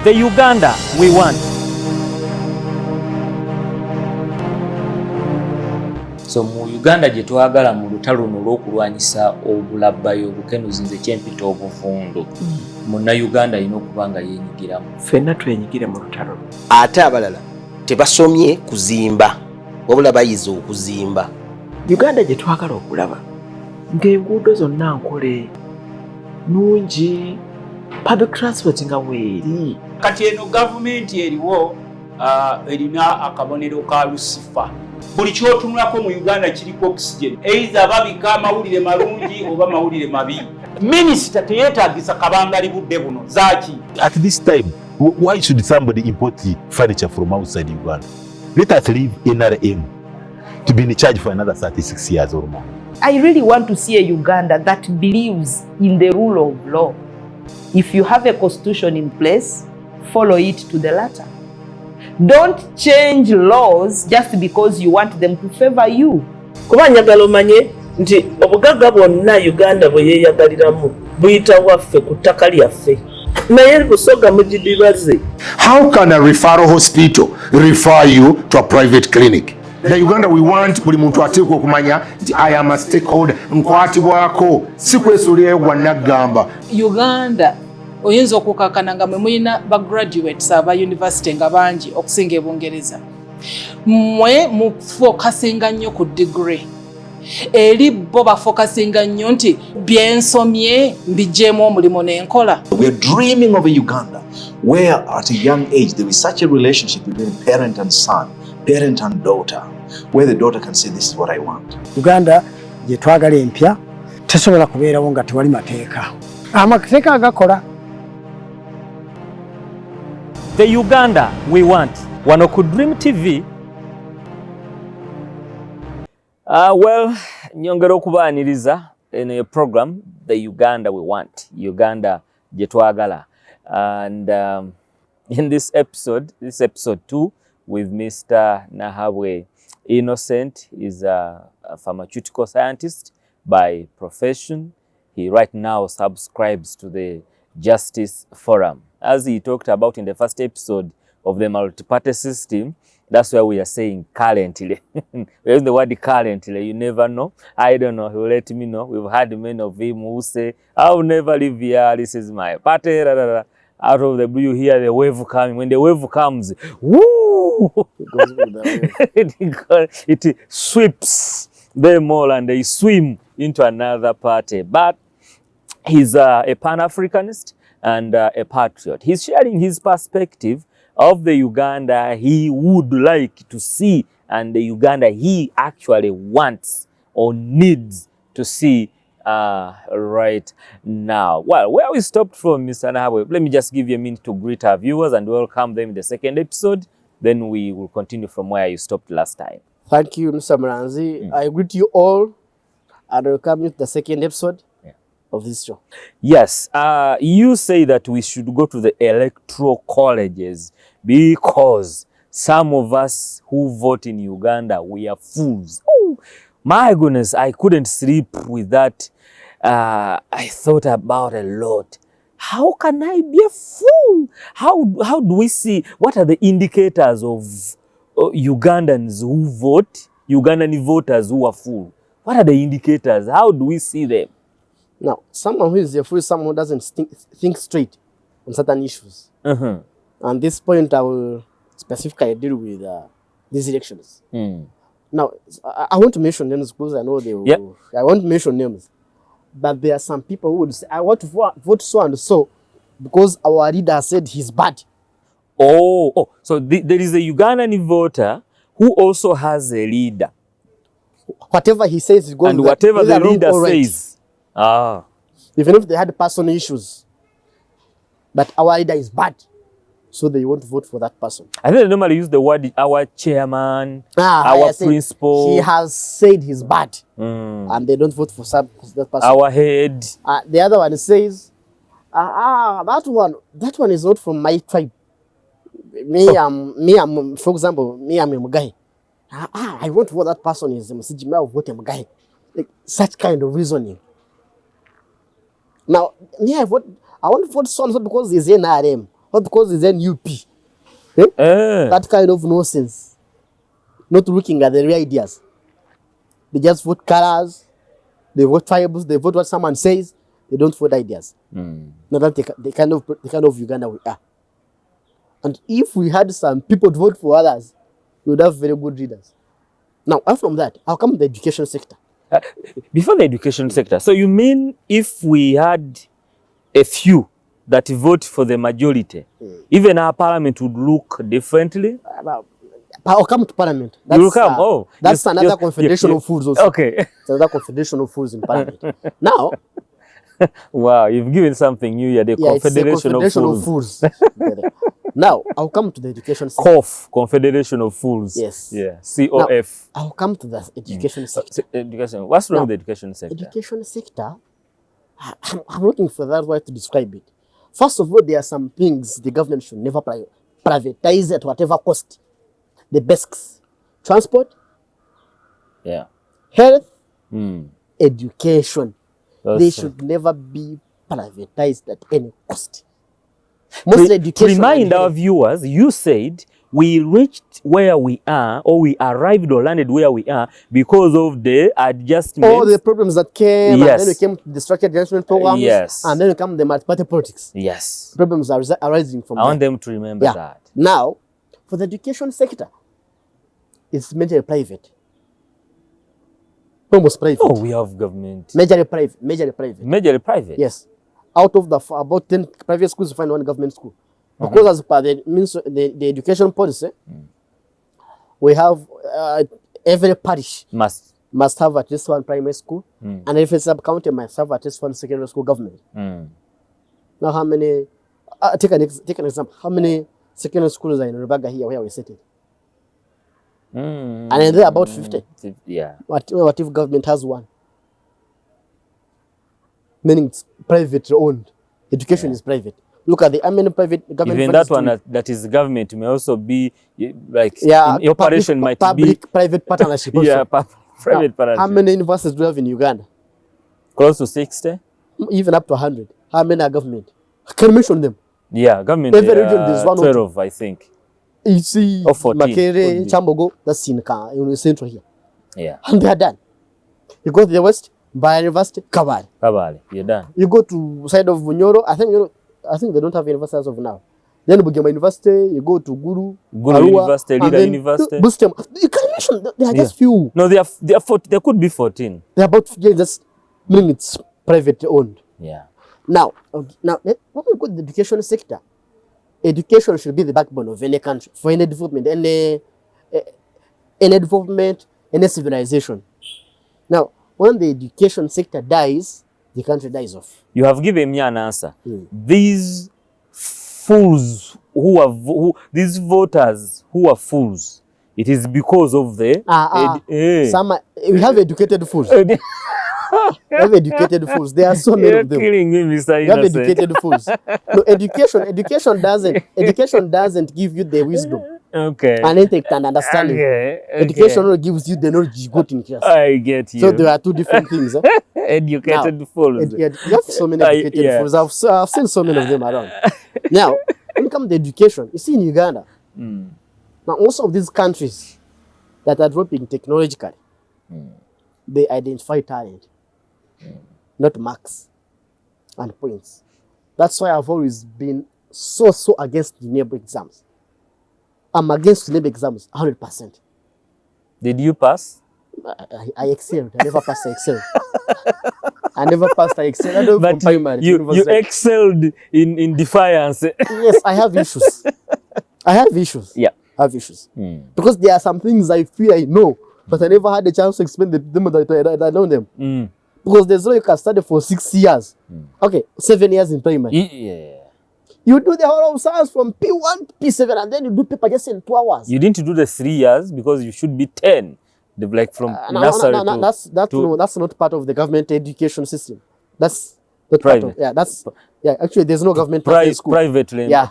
The Uganda we want. So mu Uganda gye twagala mu lutalo luno olw'okulwanyisa obulabbayo obukenuzi nze kyempita obuvundu. Munna Uganda alina okuba nga yeenyigiramu. Ffenna twenyigire mu lutalo. Ate abalala tebasomye kuzimba wabula bayize okuzimba. Uganda gye twagala okulaba ng'enguudo zonna nkole nungi, public transport nga weeri. Kati eno gavumenti eriwo erina akabonero ka Lucifer. Buli kyotunulako mu Uganda kiriko oxygen. Either babika amawulire malungi oba mawulire mabi. Minisita teyeetaagisa kabangali budde buno zaaki. At this time, why should somebody import furniture from outside Uganda? Let us leave NRM to be in charge for another 36 years or more. I really want to see a Uganda that believes in the rule of law. If you have a constitution in place, follow it to the letter. Don't change laws just because you want them to favor you. Kuba njagala omanye nti obugagga bwonna Uganda bwe yeeyagaliramu buyita waffe ku ttaka lyaffe. Naye busoga mugidibaze. How can a referral hospital refer you to a private clinic? The Uganda we want buli muntu ateekwa okumanya nti I am a stakeholder, nkwatibwako si kwesuulirayo gwa naggamba. Uganda oyinza okukakana nga mwe mulina bagraduates aba university nga bangi okusinga Ebungereza. Mwe mufokasinga nnyo ku degree. Eri bo bafokasinga nnyo nti byensomye mbijeemu omulimu n'enkola. We are dreaming of a Uganda where at a young age there is such a relationship between parent and son, parent and daughter, where the daughter can say this is what I want. Uganda gye twagala empya tesobola kubeerawo nga tewali mateeka. Amateeka agakola. The Uganda we want. Wano ku Dream TV. Well, nyongera okubaaniriza in a program, The Uganda we want. Uganda gye twagala. And in this episode 2 with Mr. Nahabwe. Innocent is a pharmaceutical scientist by profession. He right now subscribes to the Justice Forum. As he talked about in the first episode of the multi-party system, that's why we are saying currently. We're the word currently, you never know. I don't know, he will let me know. We've had many of him who say, I'll never leave here, this is my party. Out of the blue, you hear the wave coming. When the wave comes, woo! It sweeps them all and they swim into another party. But he's a Pan-Africanist and a patriot. He's sharing his perspective of the Uganda he would like to see and the Uganda he actually wants or needs to see right now. Well, where we stopped from, Mr. Nahabwe, let me just give you a minute to greet our viewers and welcome them in the second episode. Then we will continue from where you stopped last time. Thank you, Mr. Mranzi. I greet you all and welcome you to the second episode of this show. Yes, you say that we should go to the electoral colleges because some of us who vote in Uganda, we are fools. Oh, my goodness, I couldn't sleep with that. I thought about a lot. How can I be a fool? How do we see, what are the indicators of Ugandans who vote, Ugandan voters who are fool? What are the indicators? How do we see them? Now, someone who is a fool is someone who doesn't think straight on certain issues. And this point I will specifically deal with these elections. Now, I want to mention names because I know they will. I won't mention names. But there are some people who would say, I want to vote so and so because our leader said he's bad. Oh, so there is a Ugandan voter who also has a leader. Whatever he says is going to and whatever the leader says. Even if they had personal issues. But our leader is bad. So they won't vote for that person. I think they normally use the word our chairman, our principal. He has said he's bad. And they don't vote for that person. Our head. The other one says, that one is not from my tribe. For example, I'm a Mugai. I won't vote that person is a Msijima, I'll vote a Mugai. Like, such kind of reasoning. Now, I want to vote so because he's NRM. not because it's NUP. That kind of nonsense. Not looking at the real ideas. They just vote colors, they vote tribals, they vote what someone says, they don't vote ideas. Now that's the kind of Uganda we are. And if we had some people to vote for others, we would have very good leaders. Now, apart from that, how come the education sector? Before the education sector, so you mean if we had a few that vote for the majority, even our parliament would look differently? I'll come to parliament. You will come? Oh. That's another confederation of fools also. Okay. It's another confederation of fools in parliament. Now, wow, you've given something new here, the confederation of fools. Now, I'll come to the education sector. Confederation of Fools. Yes. Yeah. COF. Now, I'll come to the education sector. Education. What's wrong with the education sector? Education sector, I'm looking for that word to describe it. First of all, there are some things the government should never privatize at whatever cost. The basics. Transport. Yeah. Health. Education. They should never be privatized at any cost. To remind our viewers, you said we reached where we are, or we arrived or landed where we are because of the adjustments. All the problems that came, and then we came to the structured adjustment programs, and then we come to the multi-party politics. Yes. Problems are arising from I want them to remember that. Now, for the education sector, it's majorly private. Almost private. Oh, we have government. Majorly private. Majorly private. Majorly private? Yes. Out of the about 10 private schools, you find one government school. Because as per the education policy, we have every parish must have at least one primary school, and every sub-county must have at least one secondary school government. Now, how many? Take an example. How many secondary schools are in Rubaga here where we sitting? And then there are about 50. Yeah. What if government has one? Meaning it's private owned. Education is private. Look at how many private government. Even that one that is government may also be like in operation might be public-private partnership. Also. Yeah, private partnership. How many universities do we have in Uganda? Close to 60. Even up to 100. How many are government? I can mention them. Yeah, government. Every region there's 1 or 12, I think. You see, or 14. Makere, Chambogo, that's in the central here. Yeah. And they are done. You go to the west, by University, Kabale. Kabale, you're done. You go to side of Bunyoro, I think they don't have university as of now. Then Bugema University, you go to Guru Arua, University, Leader University. You can mention, there are just few. No, there could be 14. They're about, just meaning it's private owned. Yeah. Now, when we go to the education sector, education should be the backbone of any country, for any development, any civilization. Now, when the education sector dies, the country dies off. You have given me an answer. These fools these voters who are fools, it is because of the we have educated fools. We have educated fools. There are so many of them. You're killing me, Mr. We have educated fools. No, education doesn't give you the wisdom. Okay. And intellect and understanding. Okay. Education only gives you the knowledge you got in class. I get you. So there are two different things. Educated fools. You have so many educated fools. I've seen so many of them around. Now, when it comes to education, you see in Uganda, now most of these countries that are developing technologically, they identify talent, not marks and points. That's why I've always been so against the NABWE exams. I'm against NABWE exams 100%. Did you pass? I excelled. I never passed. I excelled. I never passed. I excelled. But you excelled in defiance. Yes, I have issues. Yeah. I have issues. Because there are some things I feel I know, but I never had a chance to explain them that I know them. Because there's no you can study for 6 years. Okay, 7 years in primary. Yeah. You do the whole of science from P1 to P7 and then you do paper just in 2 hours. You didn't do the 3 years because you should be 10. Like from nursery to... That's not part of the government education system. That's not private. Actually there's no government school. Privately. Yeah.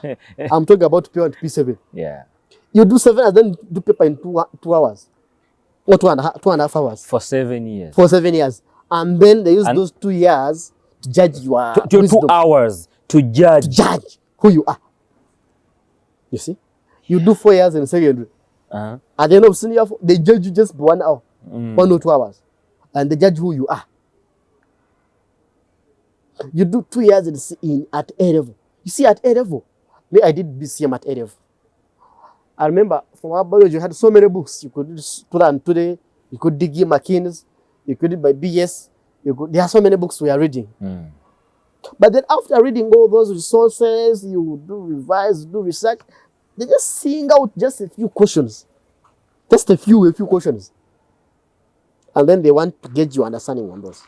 I'm talking about P1 to P7. Yeah. You do 7 and then do paper in 2 hours. Or 2.5 hours. For 7 years. For 7 years. And then they use those 2 years to judge your wisdom. 2 hours to judge who you are. You see? You do 4 years in secondary. At the end of senior 4, they judge you just 1 hour, 1 or 2 hours. And they judge who you are. You do 2 years at A level. You see, at A level, me, I did BCM at A level. I remember from our biology, you had so many books. You could learn today, you could dig McKinney's, you could read by BS. There are so many books we are reading. But then after reading all those resources, you do revise, do research, they just sing out just a few questions. Just a few questions. And then they want to get you understanding on those.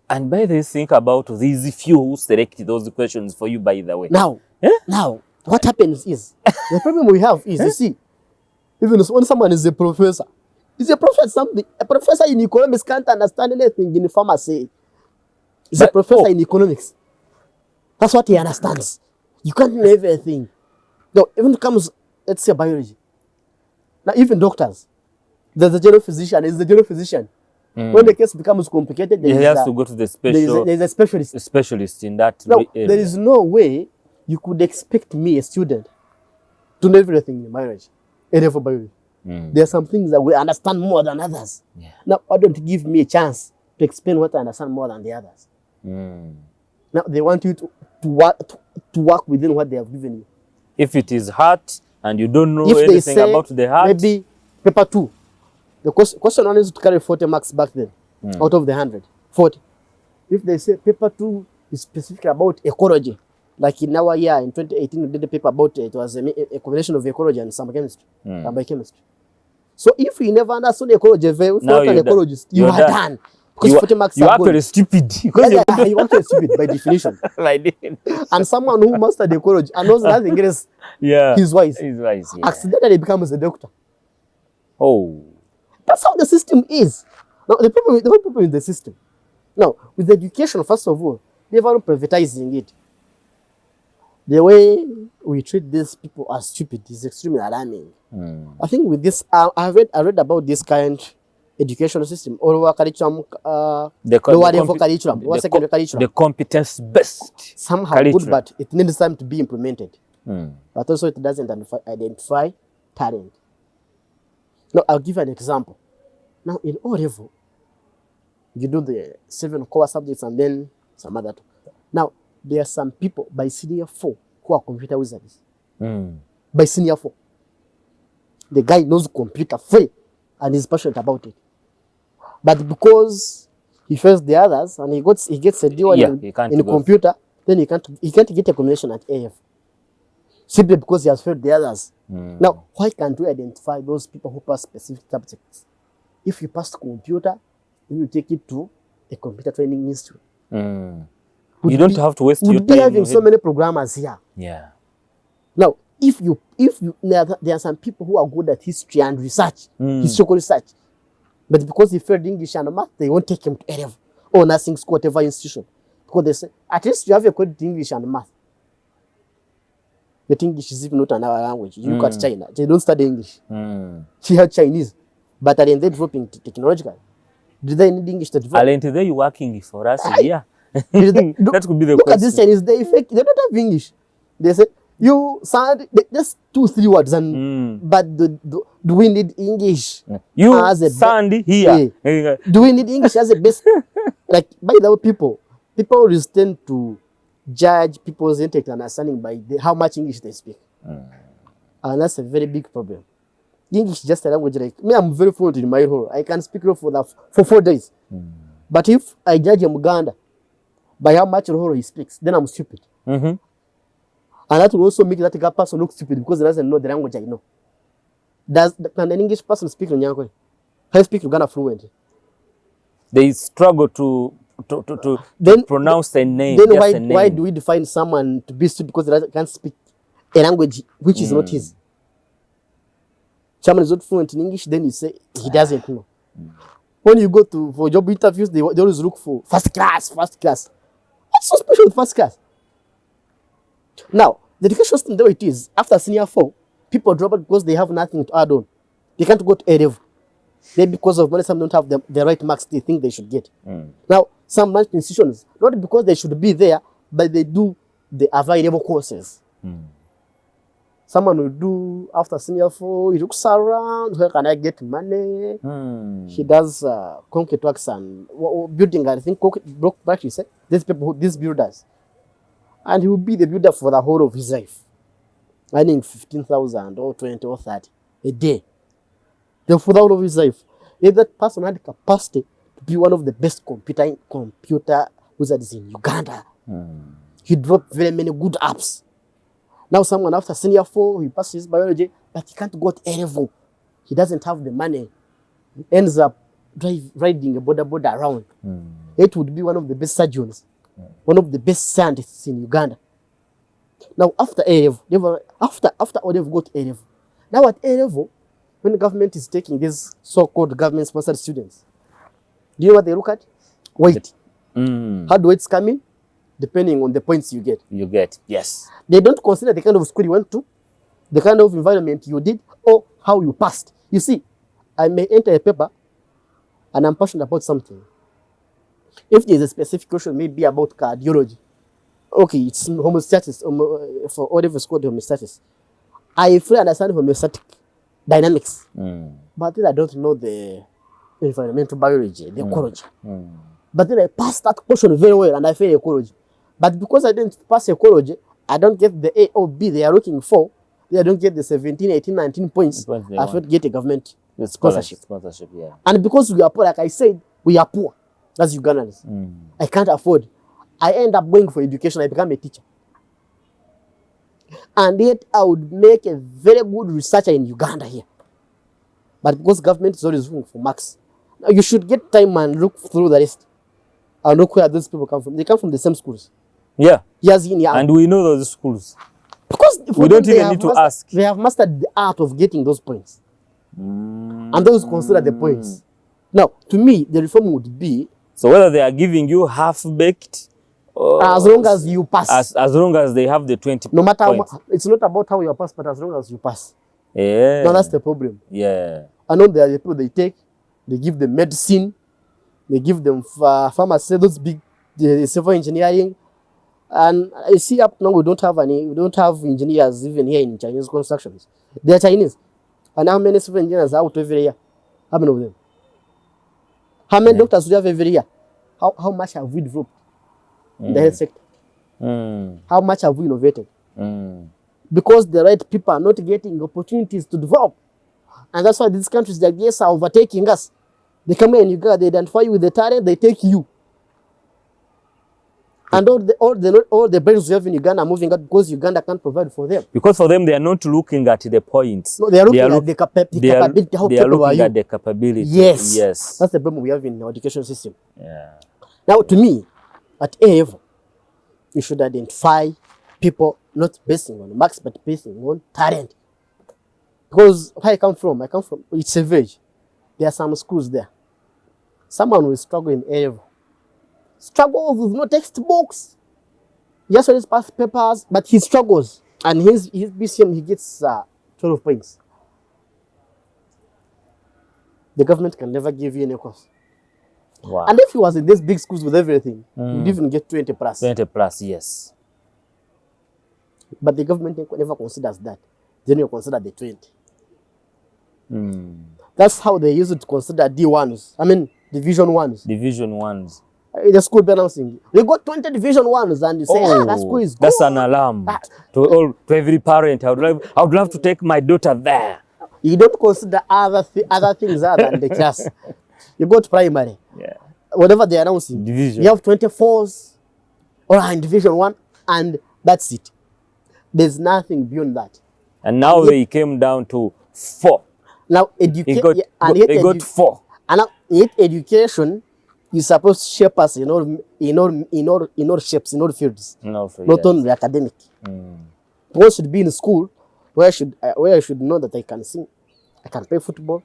And by the way, think about these few who select those questions for you, by the way. Now, what happens is, the problem we have is, you see, even when someone is a professor something, a professor in economics can't understand anything in pharmacy. He's a professor in economics. That's what he understands. You can't know everything. No, even comes, let's say, biology. Now, even doctors, there's a general physician, is the general physician. When the case becomes complicated, he has to go to the special. There's a specialist. A specialist in that Now, area. there is no way you could expect me, a student, to know everything in biology, for biology. There are some things that we understand more than others. Now, why don't you give me a chance to explain what I understand more than the others? Now, they want you to work within what they have given you. If it is heart and you don't know If they anything say about the heart, maybe paper 2, the question one is to carry 40 marks back then, out of the 100, 40. If they say paper 2 is specific about ecology, like in our year in 2018, we did a paper about it was a combination of ecology and some chemistry, and biochemistry. So if you never understood ecology, if you're not an ecologist, you are done. Because 40 marks you are actually gone. stupid. You actually stupid by definition. And someone who mastered ecology and knows nothing else, he's wise. He's wise. Yeah. Accidentally becomes a doctor. Oh. That's how the system is. Now, the problem is the system. Now, with education, first of all, never privatizing it. The way we treat these people as stupid is extremely alarming. I think with this, I read about this current educational system, or lower curriculum, lower level curriculum, lower secondary curriculum. The competence-based somehow good, but it needs time to be implemented. But also it doesn't identify talent. Now, I'll give an example. Now, in O level, you do the 7 core subjects and then some other 2. Now, there are some people by senior 4 who are computer wizards. By senior 4. The guy knows computer free and is passionate about it. But because he fails the others and he gets a D1 in computer, then he can't get a combination at AF. Simply because he has failed the others. Now, why can't we identify those people who pass specific subjects? If you pass computer, then you take it to a computer training institute. You don't have to waste your time. We'd be having so many programmers here. Yeah. Now, if you, there are some people who are good at history and research, historical research, but because he failed English and math, they won't take him to AF or nursing school, whatever institution, because they say at least you have a credit English and math. But English is even not another language. You look at China, they don't study English. She had Chinese, but at the end they're dropping technological. Do they need English to develop? Aren't they working for us here? That could be the look question. Look at this Chinese, they don't have English. They say, you sound just 2-3 words, and but do we need English? You as a sound here. Do we need English as a best? Like, by the way, people always tend to judge people's intellect and understanding by how much English they speak, and that's a very big problem. English is just a language. Like me, I'm very fluent in my role. I can speak for 4 days. But if I judge a Uganda by how much Roro he speaks, then I'm stupid. And that will also make that person look stupid because he doesn't know the language I know. Can an English person speak Nyankole? I speak Uganda fluently. They struggle to pronounce a name. Then why do we define someone to be stupid because he can't speak a language which is not his? Someone is not fluent in English, then you say he doesn't know. When you go for job interviews, they always look for first class. What's so special with first class? Now, the education system, the way it is, after senior 4, people drop out because they have nothing to add on. They can't go to A level. Maybe because of money, some don't have the right marks they think they should get. Now, some institutions, not because they should be there, but they do the available courses. Someone will do after senior 4, he looks around, where can I get money? He does concrete works and building, I think, block practice, these people, these builders. And he will be the builder for the whole of his life, earning 15,000 or 20 or 30 a day. Then for the whole of his life, if that person had capacity to be one of the best computer wizards in Uganda, he dropped very many good apps. Now someone after senior 4, he passes biology, but he can't go to A level. He doesn't have the money. He ends up riding a border around. It would be one of the best surgeons, one of the best scientists in Uganda. Now after A level, after they've got A level, now at A level, when the government is taking these so-called government-sponsored students, do you know what they look at? Weight. How do weights come in? Depending on the points you get. You get, yes. They don't consider the kind of school you went to, the kind of environment you did, or how you passed. You see, I may enter a paper and I'm passionate about something. If there's a specific question, maybe about cardiology, okay, it's homeostasis, for whatever it's called homeostasis. I fully understand homeostatic dynamics, but then I don't know the environmental biology, the ecology. But then I passed that question very well and I failed ecology. But because I didn't pass ecology, I don't get the A or B they are looking for. They don't get the 17, 18, 19 points. I should get a government sponsorship. Yeah. And because we are poor, like I said, we are poor as Ugandans. I can't afford. I end up going for education. I become a teacher. And yet I would make a very good researcher in Uganda here. But because government is always looking for marks, now you should get time and look through the rest. And look where those people come from. They come from the same schools. Yeah. Years in, year out. And we know those schools. Because we don't even need to ask. They have mastered the art of getting those points. And those consider the points. Now, to me, the reform would be... So whether they are giving you half-baked... as long as you pass. As long as they have the 20 no matter points. How, it's not about how you pass, but as long as you pass. Yeah. Now that's the problem. Yeah. I know there are the people they take, they give them medicine, they give them pharmacy, those big civil engineering. And I see up now we don't have engineers even here in Chinese constructions. They are Chinese. And how many civil engineers are out every year? How many of them? How many doctors do you have every year? How much have we developed in the health sector? How much have we innovated? Because the right people are not getting opportunities to develop. And that's why these countries like this are overtaking us. They come in Uganda, they identify you with the talent, they take you. And all the brains we have in Uganda are moving out because Uganda can't provide for them. Because for them, they are not looking at the points. No, they are looking at the capability. How they are capable are looking you? at the capability. Yes. Yes. That's the problem we have in our education system. Yeah. Now, to me, at A level, you should identify people not basing on marks, but basing on talent. Because where I come from, it's a village. There are some schools there. Someone will struggle in A level. Struggles with no textbooks. He just always pass papers, but he struggles. And his BCM, he gets 12 points. The government can never give you any course. Wow. And if he was in these big schools with everything, he'd even get 20 plus. 20 plus, yes. But the government never considers that. Then you consider the 20. That's how they use it to consider D1s. I mean, Division 1s. Division 1s. The school be announcing, we got 20 Division 1s, and you say, that school is good. That's an alarm to every parent. I would love to take my daughter there. You don't consider other things other than the class. You go to primary. Yeah. Whatever they're announcing. Division. You have 24s or in Division 1, and that's it. There's nothing beyond that. And now they came down to 4. Now, He got 4. And now, yet education is supposed to shape us in all shapes, in all fields. Not only academic. One should be in school where I should know that I can sing, I can play football,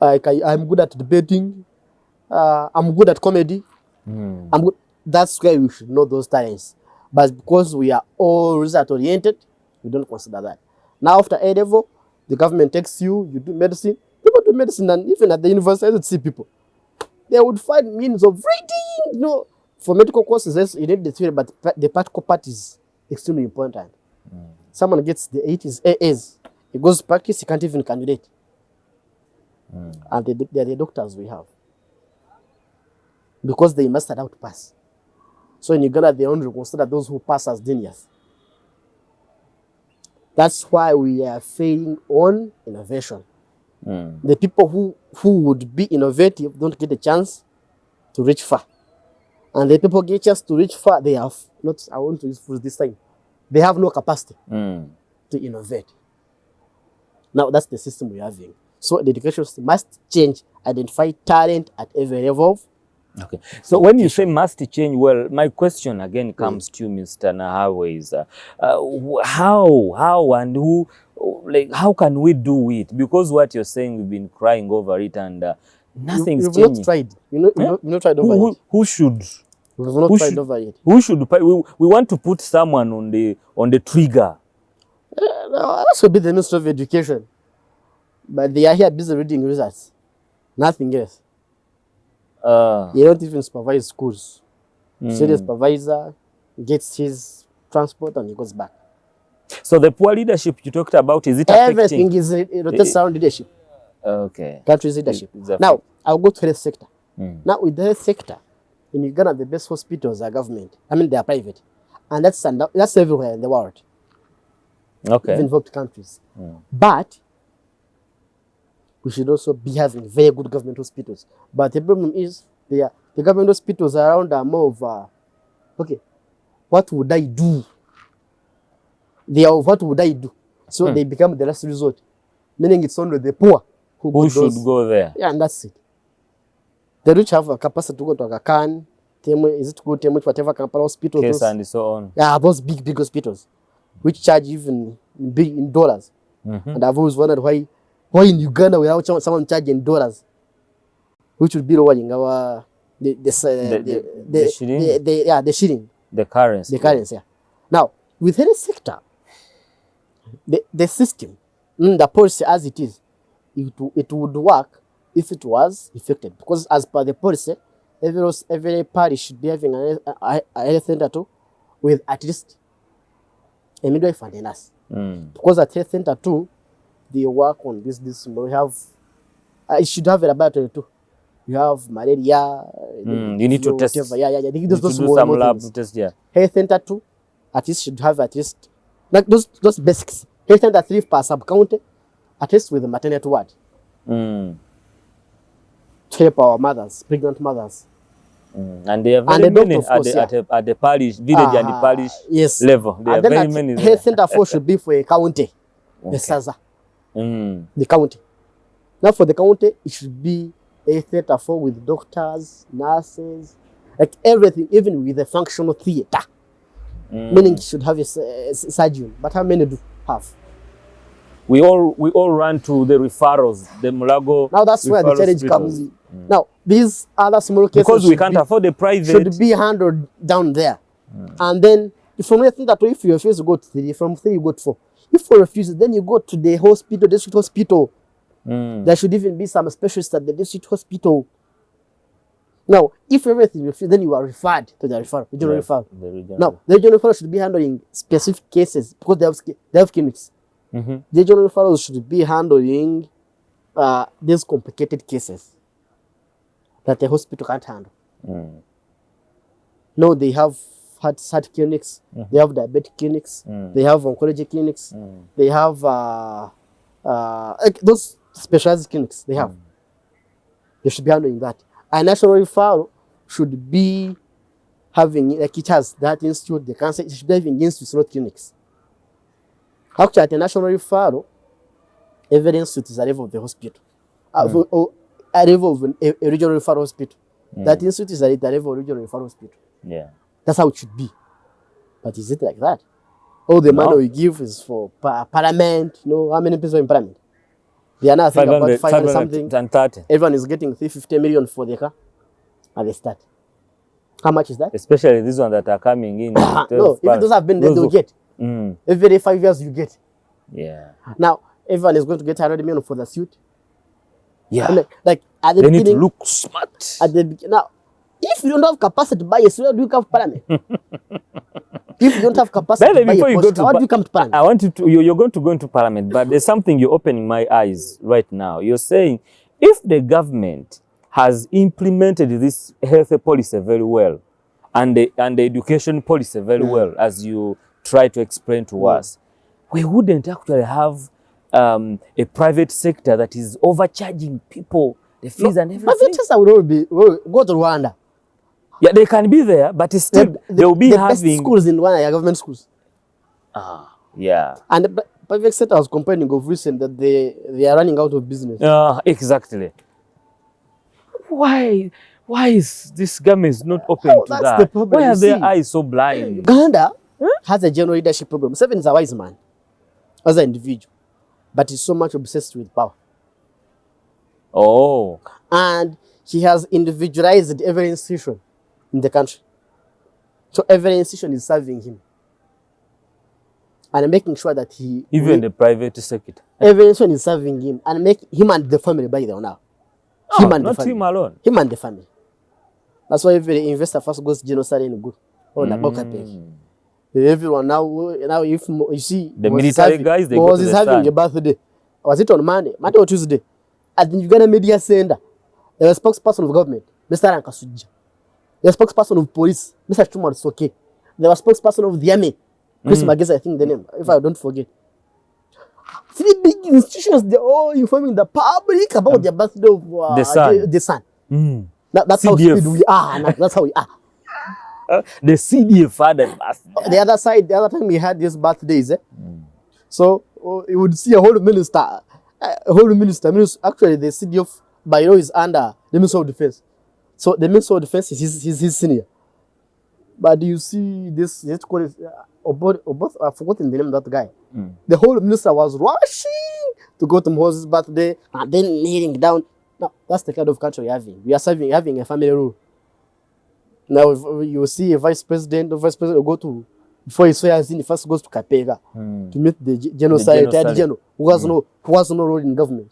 I'm good at debating, I'm good at comedy. I'm good. That's where we should know those talents. But because we are all result oriented, we don't consider that. Now after A level, the government takes you, you do medicine. People do medicine, and even at the university, I would see people. They would find means of reading. For medical courses, yes, you need the theory, but the practical part is extremely important. someone gets the 80s, AAs, he goes to practice, he can't even candidate. And they are the doctors we have. Because they mastered how to pass. So in Uganda, they only consider those who pass as genius. That's why we are failing on innovation. The people who would be innovative don't get a chance to reach far. And the people get a chance to reach far, they have not, I want to use for this time, they have no capacity to innovate. Now that's the system we're having. So the education system must change, identify talent at every level. Okay. So when you say must change, well, my question again comes to you, Mr. Nahabwe, is how and who, like, how can we do it? Because what you're saying, we've been crying over it and nothing's You've changing. not tried. You've not tried over it. Who should? We've not Who tried should, over it. Who should? We want to put someone on the trigger. That should be the Ministry of Education. But they are here busy reading results. Nothing else. They don't even supervise schools. So the supervisor gets his transport and he goes back. So the poor leadership you talked about, is it affecting? Everything is rotates around leadership. Okay. Country's leadership. Now, I'll go to the health sector. Now, with the health sector, in Uganda, the best hospitals are government. I mean, they are private. And that's everywhere in the world. Okay. Even developed countries. But we should also be having very good government hospitals. But the problem is, the government hospitals around are more of, okay, what would I do? They are what would I do? So they become the last resort. Meaning it's only the poor who should go there. Yeah, and that's it. The rich have a capacity to go to Aga Khan, is it good, whatever Kampala hospitals. Case and so on. Yeah, those big hospitals, which charge even in dollars. And I've always wondered why in Uganda we have someone charging dollars, which would be lowering our the shilling, the currency. Yeah. Now with any sector, the system, the policy as it is, it would work if it was effective. Because as per the policy, every parish should be having a health center too, with at least a midwife and a nurse. Because at health center too, they work on this. We have, it should have a laboratory too. You have malaria. You need to test. Whatever. Yeah. They do some lab test. Yeah. Health center too, at least should have at least like those basics. Health center 3 per sub county, at least with the maternity ward. To help our mothers, pregnant mothers. And they are very many at the parish, village and the parish level. There are very many. Health center 4 should be for a county. The SAZA. The county. Now for the county, it should be a theater 4 with doctors, nurses, like everything, even with a functional theater. Meaning it should have a surgeon. But how many do have? We all run to the referrals, the Mulago. Now that's where the challenge comes in. Now these other small cases, because we can't afford the private, should be handled down there. And then from I think that if you refuse to go to 3, from 3 you go to 4. If you refuse, then you go to the hospital, district hospital. There should even be some specialists at the district hospital. Now, if everything refuses, then you are referred to the regional referral. Now, the regional referral should be handling specific cases because they have clinics. The regional referrals should be handling these complicated cases that the hospital can't handle. No, they have heart clinics, they have diabetic clinics, they have oncology clinics, they have like those specialized clinics they have. They should be handling that. A national referral should be having, like it has that institute, the cancer, it should be having institutes, not clinics. Actually, at a national referral, every institute is a level of the hospital. Or a level of a regional referral hospital. That institute is at the level of regional referral hospital. Yeah. That's how it should be. But is it like that? All the money we give is for parliament. You know, how many people in parliament? They are now thinking about 500 something. 530. Everyone is getting 350 million for the car at the start. How much is that? Especially these ones that are coming in. No, if those have been, then they'll get. Every 5 years you get. Yeah. Now, everyone is going to get 100 million for the suit. Yeah. I mean, like at the they beginning, need to look smart. At the now, If you don't have capacity to buy a seat, how do you come to parliament? If you don't have capacity to buy a post, how do you come to parliament? I want you to, you're going to go into parliament, but there's something you're opening my eyes right now. You're saying if the government has implemented this health policy very well and the education policy very well, as you try to explain to us, we wouldn't actually have a private sector that is overcharging people the fees and everything. Private sector will go to Rwanda. Yeah, they can be there, but still they'll be having best schools in Rwanda are government schools. Yeah. And the private sector was complaining of recent that they are running out of business. Exactly. Why is this government not open to that's that? the problem. Why are You their see, eyes so blind? Uganda has a general leadership problem. Museveni is a wise man as an individual, but he's so much obsessed with power. Oh. And he has individualized every institution in the country. So every institution is serving him. And making sure that even the private sector. Every institution is serving him and make him and the family by there now. Him and not him alone. Him and the family. That's why every investor first goes to genocide in good. Or everyone now if you see the military guys, they go to the having a birthday. Was it on Monday or Tuesday? At the Uganda Media Center, the spokesperson of government, Mr. Rankasuja, the spokesperson of police, Mr. Chumar Soke, the spokesperson of the army, Chris Mageza, I think the name, if I don't forget. 3 big institutions, they're all informing the public about the birthday of the son. That's how stupid we are. That's how we are. The CDF father. The other side, the other time we had these birthdays, so you would see a whole minister. Actually, the CDF by law is under the Minister of Defense. So the Minister of Defense is his senior. But you see this, let's call it, I've forgotten the name of that guy. The whole minister was rushing to go to Moses' birthday and then kneeling down. Now, that's the kind of country we're having. We are having a family rule. Now, you see a vice president will go to, before he swears in, he first goes to Kapega to meet the genocide general who has no role in government.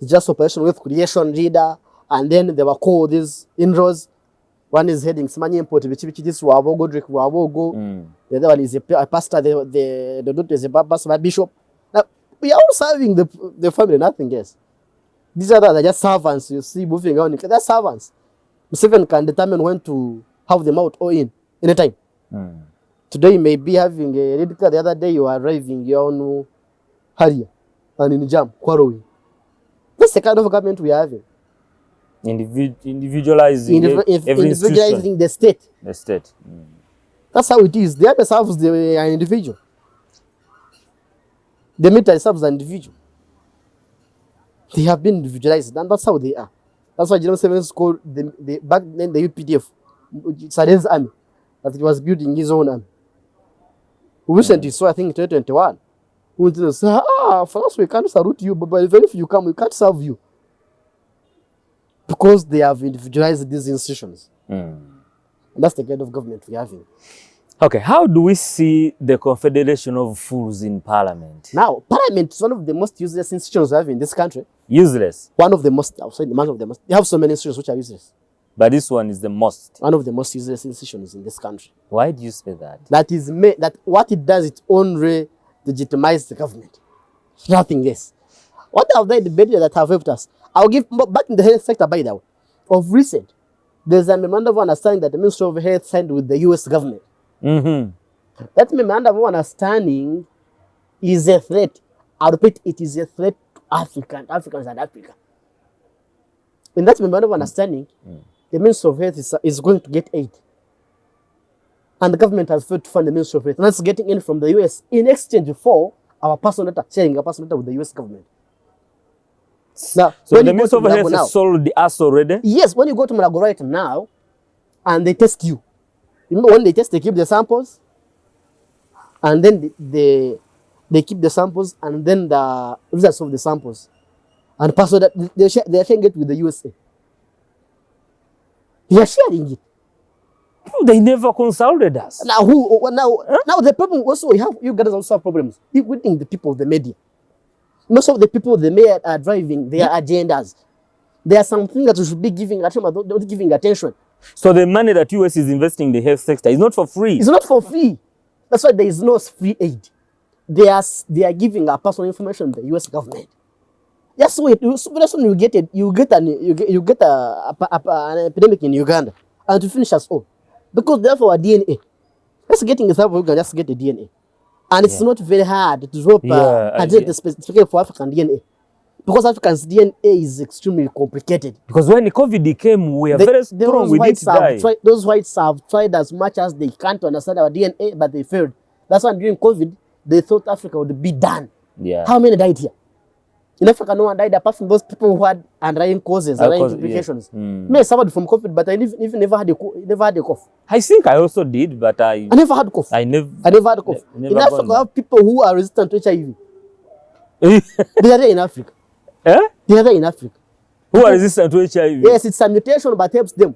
It's just operation with creation leader, and then they were called these inroads. One is heading Simani Import, this Wabogo, Drake Wabogo. The other one is a pastor, the daughter is a bishop. Now, we are all serving the family, nothing else. These are just servants you see moving around. They're servants. Museveni can determine when to have them out or in anytime. Today you may be having a red car, the other day you are arriving, you're on Harrier and in jam, quarreling. That's the kind of government we are having. Individualizing individualizing the state. The state. That's how it is. The other serves an individual. The military serves an individual. They have been individualized, and that's how they are. That's why General Museveni called back then the UPDF, Saren's army, that he was building his own army. We recently saw, I think, in 2021, who would say, for us we can't salute you, but even if you come, we can't serve you. Because they have individualized these institutions. And that's the kind of government we're having. Okay, how do we see the Confederation of Fools in Parliament? Now, Parliament is one of the most useless institutions we have in this country. Useless? One of the most, outside one of the most. They have so many institutions which are useless. But this one is the most? One of the most useless institutions in this country. Why do you say that? That what it does, it only legitimizes the government. Nothing else. What have they debated that have helped us? I'll give back in the health sector, by the way. Of recent, there's a memorandum of understanding that the Ministry of Health signed with the US government. That memorandum of understanding is a threat. I repeat, it is a threat to Africans and Africa. In that memorandum of understanding, the Ministry of Health is going to get aid. And the government has failed to fund the Ministry of Health. And that's getting in from the US in exchange for our personal data, sharing our personal data with the US government. Now, so the Ministry of Health has sold us already? Yes, when you go to Mulago right now, and they test you. When they test, they keep the samples, and then they keep the samples, and then the results of the samples, and pass that they're sharing it with the USA. They are sharing it. They never consulted us. Now now the problem also you guys also have problems, including the people of the media. Most of the people of the media are driving their agendas. There are some things that we should be giving attention, not giving attention. So the money that US is investing in the health sector is not for free. It's not for free. That's why there is no free aid. They are giving our personal information to the US government. Just wait. That's when you get an epidemic in Uganda, and to finish us all, because therefore our DNA. Let's get in the South Uganda. Just get the DNA, and it's not very hard to drop specifically for African DNA, because African's DNA is extremely complicated. Because when the COVID came, we are very strong. We did die. Those whites have tried as much as they can to understand our DNA, but they failed. That's why during COVID, they thought Africa would be done. Yeah. How many died here? In Africa, no one died apart from those people who had underlying causes, underlying implications. Me, I suffered from COVID, but I even never had a cough. I think I also did, but I never had a cough. I never had a cough. In Africa, we have people who are resistant to HIV. They are there in Africa. Eh? They are there in Africa. Who are resistant to HIV? Yes, it's a mutation, but helps them.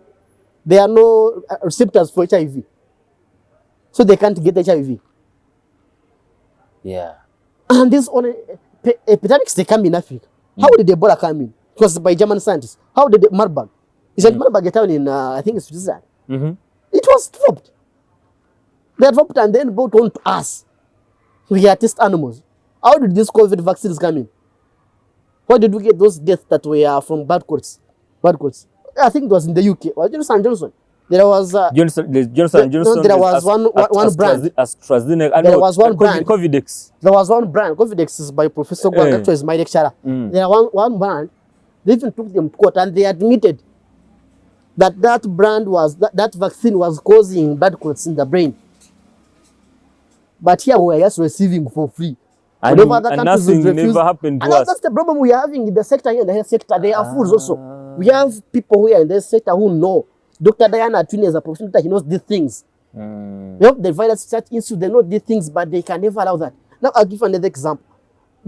There are no receptors for HIV, so they can't get HIV. Yeah. And this only epidemics, they come in Africa. How did Ebola come in? It was by German scientists. How did Marburg? Is that Marburg a town in I think it's Switzerland? It was dropped. They dropped and then brought on to us. We are test animals. How did these COVID vaccines come in? Where did we get those deaths that were from bad coats? I think it was in the UK. Well, Johnson. There was Johnson. There was one brand. AstraZeneca. There was one brand. Covidex. There was one brand. Covidex is by Professor Gwang. Actually, is my lecturer. There was one brand. They even took them to court and they admitted that brand was that vaccine was causing bad clots in the brain. But here we are just receiving for free. And nothing never happened to us. That's the problem we are having in the sector here, in the health sector. They are fools also. We have people here in the sector who know. Dr. Diana Twin is a professional, he knows these things. You know, the virus research institute, they know these things, but they can never allow that. Now, I'll give another example.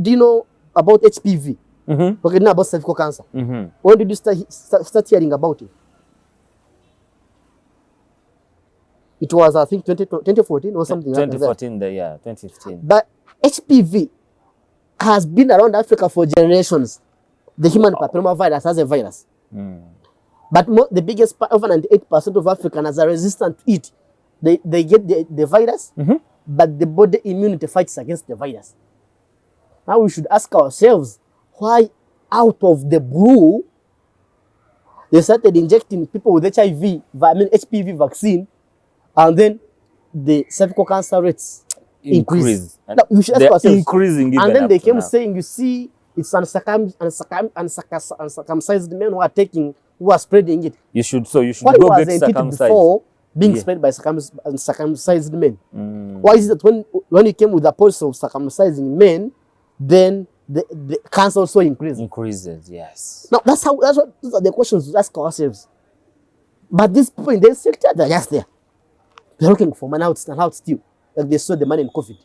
Do you know about HPV? Okay, now about cervical cancer. When did you start hearing about it? It was, I think, 2014 or something 2014, like that. 2015. But HPV has been around Africa for generations. The human papillomavirus has a virus. But the biggest part, over 98% of Africans are resistant to it. They get the virus, but the body immunity fights against the virus. Now we should ask ourselves, why out of the blue, they started injecting people with HPV vaccine, and then the cervical cancer rates increase. Now, we should ask ourselves, increasing and then they came saying, you see, it's uncircumcised men who are spreading it. You should go get circumcised before being spread by circumcised men. Why is it that when you came with the policy of circumcising men, then the cancer also increases? Yes. Now those are the questions we ask ourselves. But these people in the sector, they're just there. They're looking for money out still. Like they saw the money in COVID.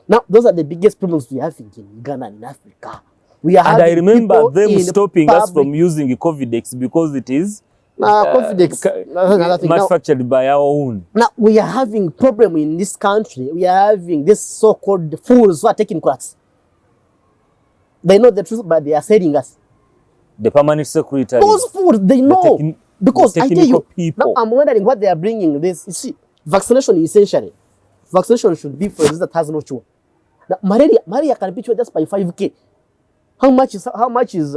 Now those are the biggest problems we have in Uganda and in Africa. And I remember them stopping us from using Covidex because it is manufactured by our own. Now we are having problem in this country. We are having this so-called fools who are taking cracks. They know the truth, but they are selling us. The permanent secretary. Those fools, they know. Because I tell you, now I'm wondering what they are bringing this. You see, vaccination is essential. Vaccination should be for those that has no cure. Now, malaria can be cured just by 5K. How much is quarter? How much is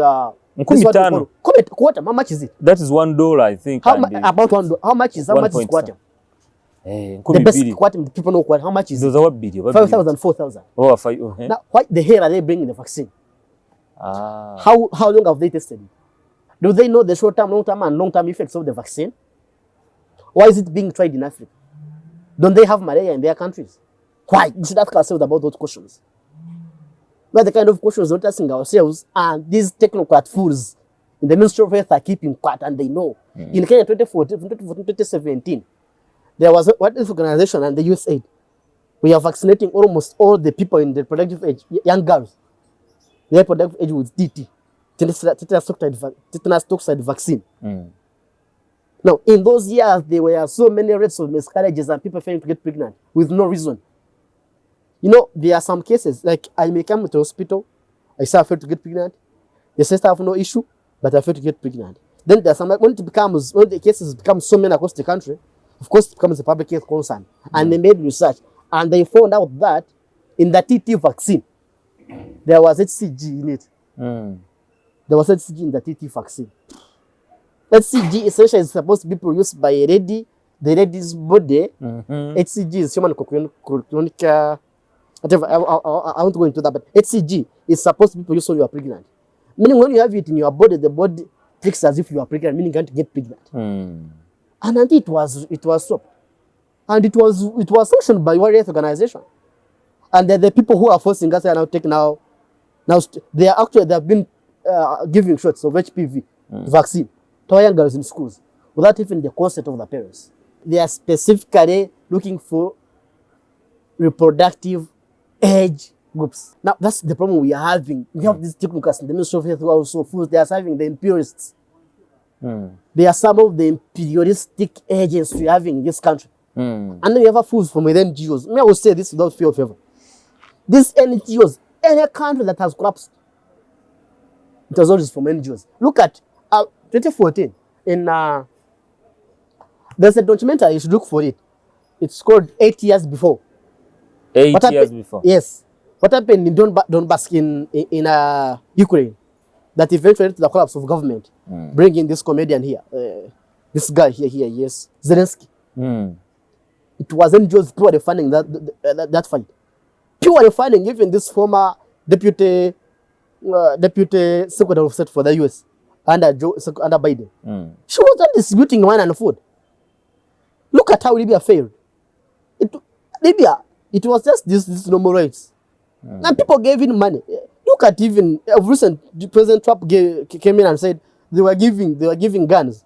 it? That is $1, I think. About $1. How much is quarter? The best quarter, people know quarter. How much is it? 5,000, 4,000. Oh, 5. Okay. Now, why the hell are they bringing the vaccine? How long have they tested it? Do they know the short-term, long-term effects of the vaccine? Why is it being tried in Africa? Don't they have malaria in their countries? Why? We should ask ourselves about those questions. But the kind of questions we're asking ourselves, and these technocrat fools in the Ministry of Health are keeping quiet, and they know. In Kenya 2017, there was what is organization and the USAID. We are vaccinating almost all the people in the reproductive age, young girls. The reproductive age with DT, tetanus toxoid vaccine. Now, in those years, there were so many rates of miscarriages and people failing to get pregnant with no reason. You know, there are some cases, like I may come to the hospital, I say I failed to get pregnant. The sister have no issue, but I failed to get pregnant. Then there's some, when the cases become so many across the country, of course it becomes a public health concern. And they made research and they found out that in the TT vaccine, there was HCG in it. There was HCG in the TT vaccine. HCG essentially is supposed to be produced by the lady's body. HCG is human chorionic. Whatever. I won't go into that, but HCG is supposed to be produced when you are pregnant. Meaning when you have it in your body, the body thinks as if you are pregnant, meaning you can't get pregnant. And until it was stopped, and it was sanctioned by World Health Organization. And the people who are forcing us are now they have been giving shots of HPV vaccine to young girls in schools without even the consent of the parents. They are specifically looking for reproductive age groups. Now that's the problem we are having. We have these technocrats in the Ministry of Health who are also fools. They are serving the imperialists. They are some of the imperialistic agents we are having in this country. And then we have fools from within NGOs. I will say this without fear of favor. These NGOs, any country that has collapsed, it was always from NGOs. Look at 2014 in there's a documentary, you should look for it. It's called 8 years before. 8 years before. Yes. What happened in Donbass in Ukraine that eventually led to the collapse of government, bringing this comedian here, this guy here, yes, Zelensky. It was NGOs purely funding that fight. Purely funding even this former deputy secretary of state for the US under Biden. She was not distributing wine and food. Look at how Libya failed. Libya, it was just this normal rights. And people gave in money. Look at even recent President Trump came in and said they were giving guns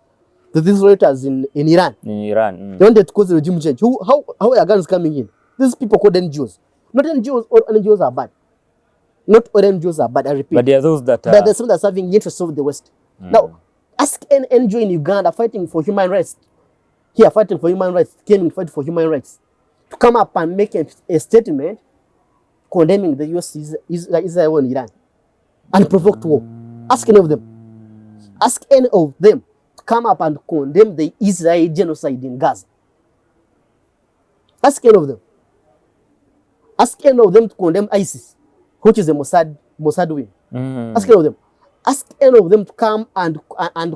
to these rioters in Iran. They wanted to cause the regime change. How are guns coming in? These people called NGOs. Not NGOs, all NGOs are bad. Not all NGOs are bad, I repeat. But there are those that are... But there's some that are serving the interests of the West. Now, ask an NGO in Uganda fighting for human rights. Here, fighting for human rights, came and fight for human rights. To come up and make a statement condemning the US, Israel and Iran. And provoked war. Ask any of them. Ask any of them to come up and condemn the Israeli genocide in Gaza. Ask any of them. Ask any of them to condemn ISIS, which is a Mossad wing. Ask any of them. Ask any of them to come and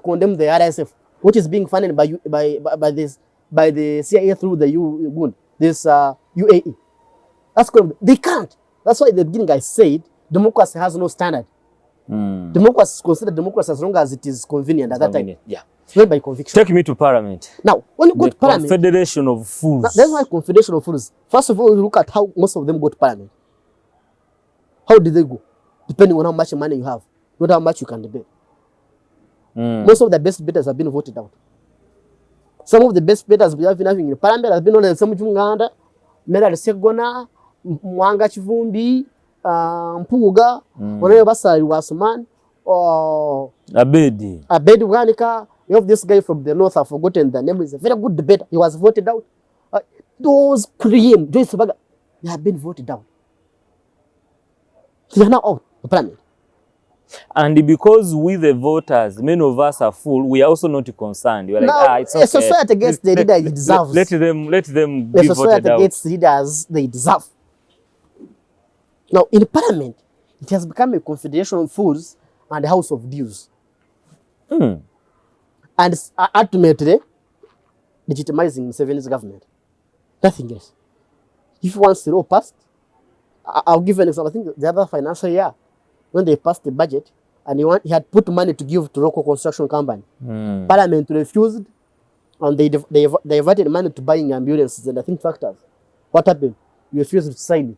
condemn the RSF, which is being funded by the CIA through the UAE. Ask them. They can't. That's why at the beginning I said democracy has no standard. Democracy is considered democracy as long as it is convenient at that time. Yeah. It's not by conviction. Take me to Parliament. Now, when you go to Parliament, Confederation of Fools. That's why Confederation of Fools. First of all, you look at how most of them go to Parliament. How did they go? Depending on how much money you have, not how much you can debate. Most of the best debaters have been voted out. Some of the best debaters we have been having in Parliament have been on the Uganda, Merari Segona, Mwanga Chivumbi, Mpuga, Onayo Basari Wasman, or Abedi Wanika. You have this guy from the north, I've forgotten the name, is a very good debater. He was voted out. Those Korean, Joyce Baga, they have been voted out. They are now out of Parliament. And because we the voters, many of us are full, we are also not concerned. We are like, it's okay. A society against the leader it deserves. Let them be voted out. A society against leaders they deserve. Now, in Parliament, it has become a confederation of fools and a house of dues. And ultimately, legitimizing Museveni's government. Nothing else. If once the law passed, I'll give an example. I think the other financial year, when they passed the budget, and he had put money to give to local construction company. Parliament refused, and they diverted money to buying ambulances and I think factors. What happened? We refused to sign it.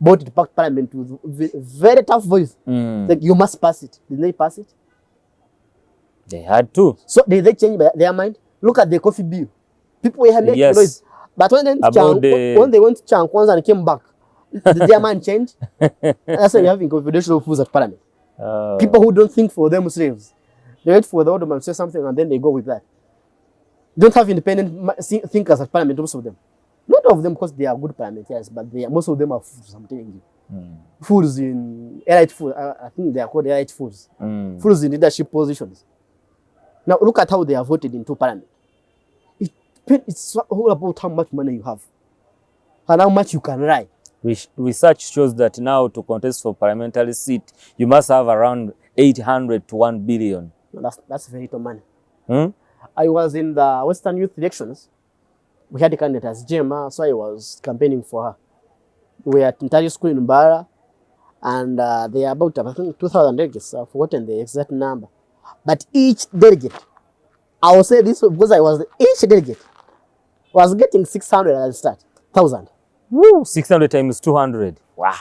Brought it back to Parliament with very tough voice. Like, you must pass it. Did they pass it? They had to. So did they change their mind? Look at the coffee bill. People were making noise. But when they went to Chankwanza and came back, did their mind change? That's why you're having confidential fools at Parliament. People who don't think for them slaves. They wait for the other man to say something and then they go with that. Don't have independent thinkers at Parliament, most of them. Not all of them because they are good parliamentarians, but most of them are fools, I'm telling you. Fools in elite fools. I think they are called elite fools. Fools in leadership positions. Now look at how they are voted into parliament. It's all about how much money you have and how much you can write. Research shows that now to contest for parliamentary seat, you must have around 800 to 1 billion. That's very little money. Hmm? I was in the Western Youth elections. We had a candidate as Gemma, so I was campaigning for her. We were at Ntari School in Mbara, and they are about, I think, 2,000 delegates. I've forgotten the exact number. But each delegate, I will say this because each delegate was getting 600 at the start, 1,000. Woo, 600 times 200. Wow.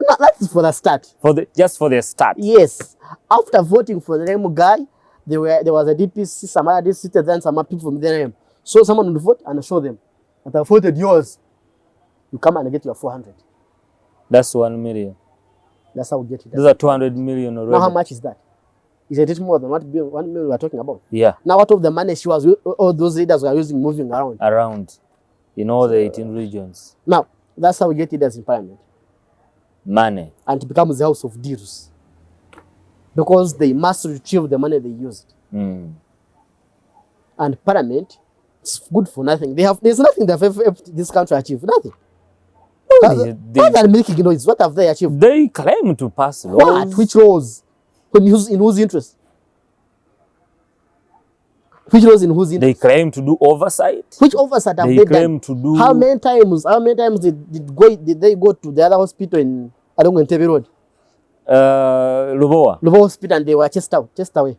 No, that's for the start. Just for the start. Yes. After voting for the name guy, there was a DPC, some other seated, then some people from the name. So someone would vote and show them that I voted yours. You come and get your 400. That's 1 million. That's how we get it. Those are 200 million already. Now how much is that? Is it more than 1 million we are talking about? Yeah. Now what of the money all those leaders were using moving around? Around. In all the 18 regions. Now, that's how we get leaders in parliament. Money. And it becomes the house of deals. Because they must retrieve the money they used. Mm. And parliament, it's good for nothing. There's nothing they've ever helped this country achieve. Nothing. Other than making noise, what have they achieved? They claim to pass laws. What? Which laws? In whose interest? Which laws in whose interest? They claim to do oversight. Which oversight have they claim done? To do. How many times did they go to the other hospital in Ntebe Road? Lubowa Hospital, and they were chased away.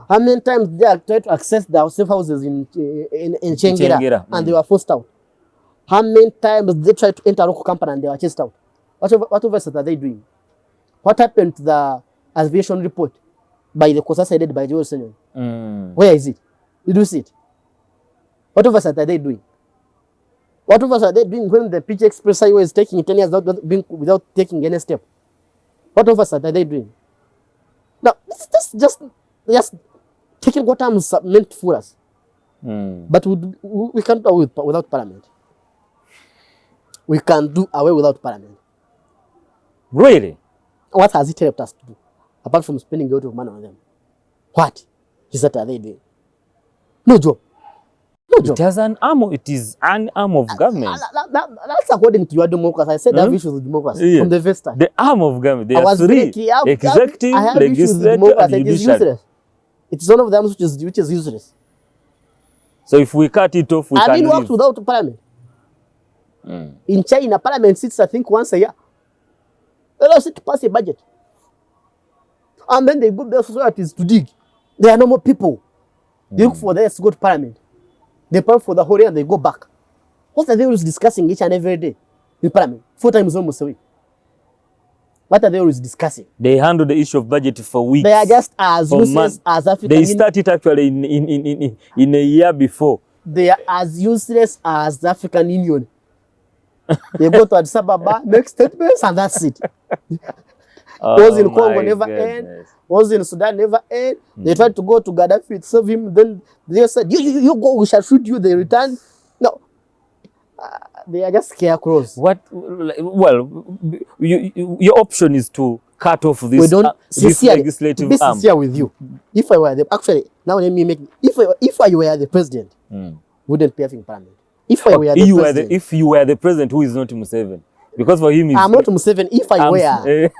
How many times they are trying to access the safe houses in Chengera and they were forced out? How many times they tried to enter a local company and they were chased out? What oversight are they doing? What happened to the aviation report by the COSAS headed by Joel Senyon? Where is it? Did you see it? What oversight are they doing? What oversight are they doing when the PG Express Highway is taking 10 years without taking any step? What oversight are they doing? Now, it's just taking what time is meant for us. But we can't do away without parliament. We can do away without parliament. Really? What has it helped us to do? Apart from spending a lot of money on them. What is that are they doing? No job. No job. It is an arm of government. That's according to your democracy. I said I have issues with democracy from the first time. The arm of government. There I was are three. Executive, legislative, and judiciary. It is one of them which is useless. So if we cut it off, we can leave. Worked without parliament. In China, parliament sits, I think, once a year. They don't sit to pass a budget. And then they go to their societies to dig. There are no more people. They look for theirs to go to parliament. They pray for the whole year and they go back. What are they always discussing each and every day in parliament? 4 times almost a week. What are they always discussing? They handle the issue of budget for weeks. They are just as useless as African They started actually in a year before. They are as useless as the African Union. They go to Addis Ababa, make statements, and that's it. Was in Congo never end. Was in Sudan never end. They tried to go to Gaddafi to serve him. Then they said, "You go, we shall shoot you." They returned. No, they are just scarecrows. What? Well, your option is to cut off this. We don't this legislative be arm. sincere with you. If I were now let me make. If I were the president, wouldn't be having parliament. If I were the president, if you were the president, who is not Museveni, because for him, I'm not Museveni. If I were.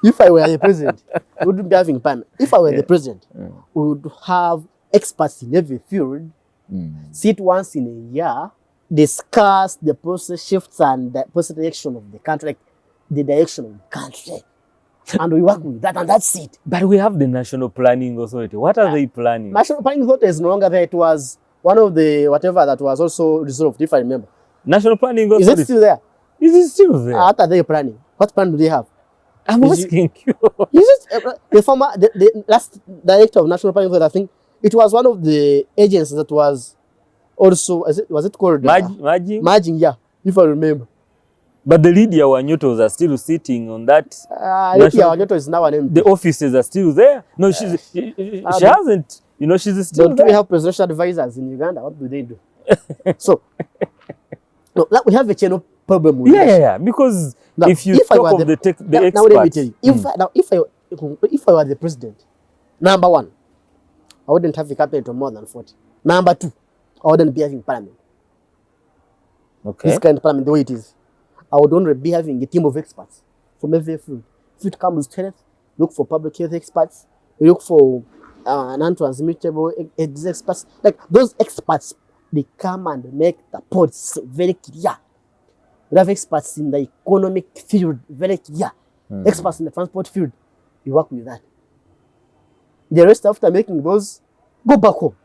If I were the president, we wouldn't be having parliament. If I were the president, we would have experts in every field, sit once in a year, discuss the process shifts and the process direction of the country, like the direction of the country. And we work with that, and that's it. But we have the National Planning Authority. What are they planning? National Planning Authority is no longer there. It was one of the whatever that was also dissolved, if I remember. National Planning Authority. Is it still there? Is it still there? What are they planning? What plan do they have? I'm asking you. Is it the last director of National Planning Authority? I think it was one of the agencies that was also was it called Merging? Yeah, if I remember. But the Lydia Wanyotos are still sitting on that. Lydia Wanyoto is now an MP. The offices are still there. No, she hasn't. You know, she's still there. Don't we have presidential advisors in Uganda? What do they do? So, no, we have a channel problem with yeah. Because now, if you talk of the experts. Now let me tell you. If I were the president, number one, I wouldn't have a cabinet of more than 40. Number 2, I wouldn't be having parliament. Okay. This kind of parliament, the way it is, I would only be having a team of experts from every field. If it comes to health, look for public health experts. Look for non-transmittable experts. Like those experts, they come and make the policy very clear. We have experts in the economic field, very clear. Experts in the transport field, you work with that. The rest, after making those, go back home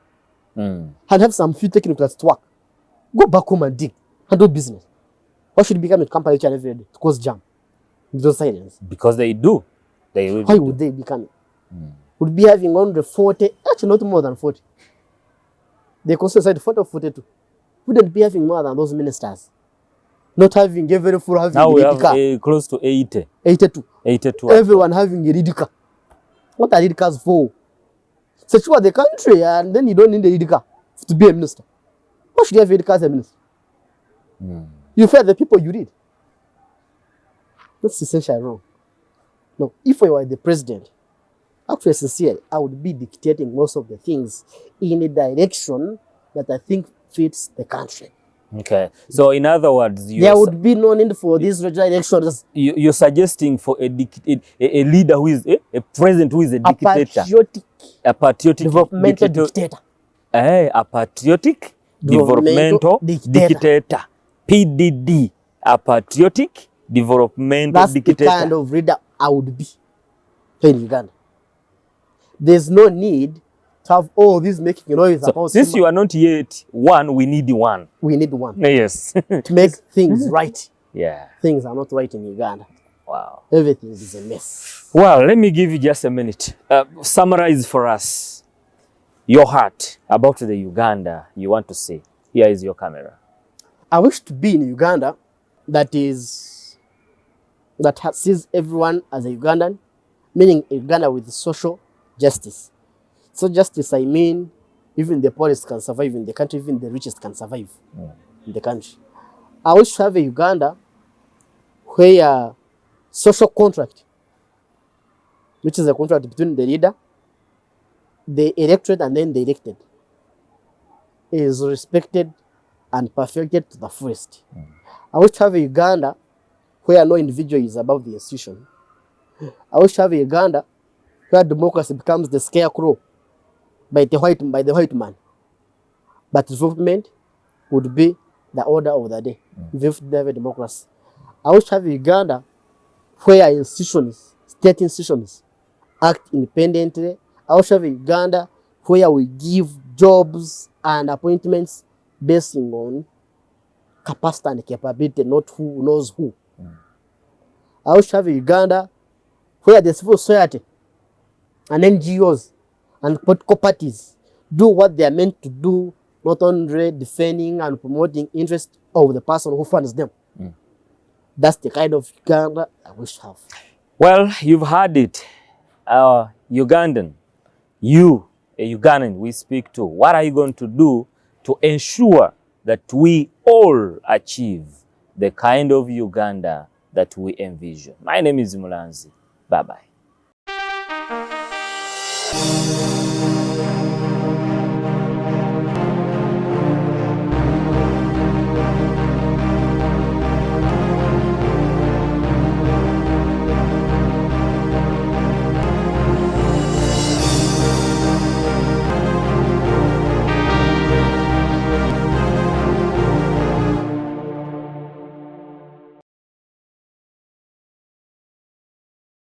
and have some few technicals to work. Go back home and dig and do business. Why should you become a company each and every day to cause jam? Those silence. Because they do. They really Why do. would they become it? Would be having only 40, actually not more than 40. They consider 40 or 42. Wouldn't be having more than those ministers. Not having every full having Now a we lead have car. close to 80. 82. 82. Everyone having a lead car. What are lead cars for? Secure the country and then you don't need a lead car to be a minister. Why should you have a lead car as a minister? You fear the people you lead. That's essentially wrong. No, if I were the president, actually sincerely, I would be dictating most of the things in a direction that I think fits the country. Okay. So in other words, There would be no need for these regular elections. you're suggesting for a leader who is a president who is a dictator. A patriotic Developmental dictator. A patriotic developmental dictator. PDD. A patriotic developmental That's dictator. the kind of leader I would be in Uganda. There's no need to have all this making noise about. Since you are not yet one, we need one. We need one. Yes. To make things right. Yeah. Things are not right in Uganda. Wow. Everything is a mess. Well, let me give you just a minute. Summarize for us your heart about the Uganda you want to see. Here is your camera. I wish to be in Uganda that sees everyone as a Ugandan, meaning Uganda with social justice. So justice, I mean, even the poorest can survive in the country, even the richest can survive in the country. I wish to have a Uganda where social contract, which is a contract between the leader, the electorate, and then the elected, is respected and perfected to the fullest. I wish to have a Uganda where no individual is above the institution. I wish to have a Uganda where democracy becomes the scarecrow by the white man. But development would be the order of the day. If we have a democracy. I wish to have a Uganda where institutions, state institutions, act independently. I wish to have a Uganda where we give jobs and appointments based on capacity and capability, not who knows who. I wish to have a Uganda where the civil society and NGOs and political parties do what they are meant to do, not only defending and promoting interest of the person who funds them. That's the kind of Uganda I wish to have. Well, you've heard it. Ugandan, you, a Ugandan we speak to, what are you going to do to ensure that we all achieve the kind of Uganda that we envision? My name is Mulanzi. Bye-bye.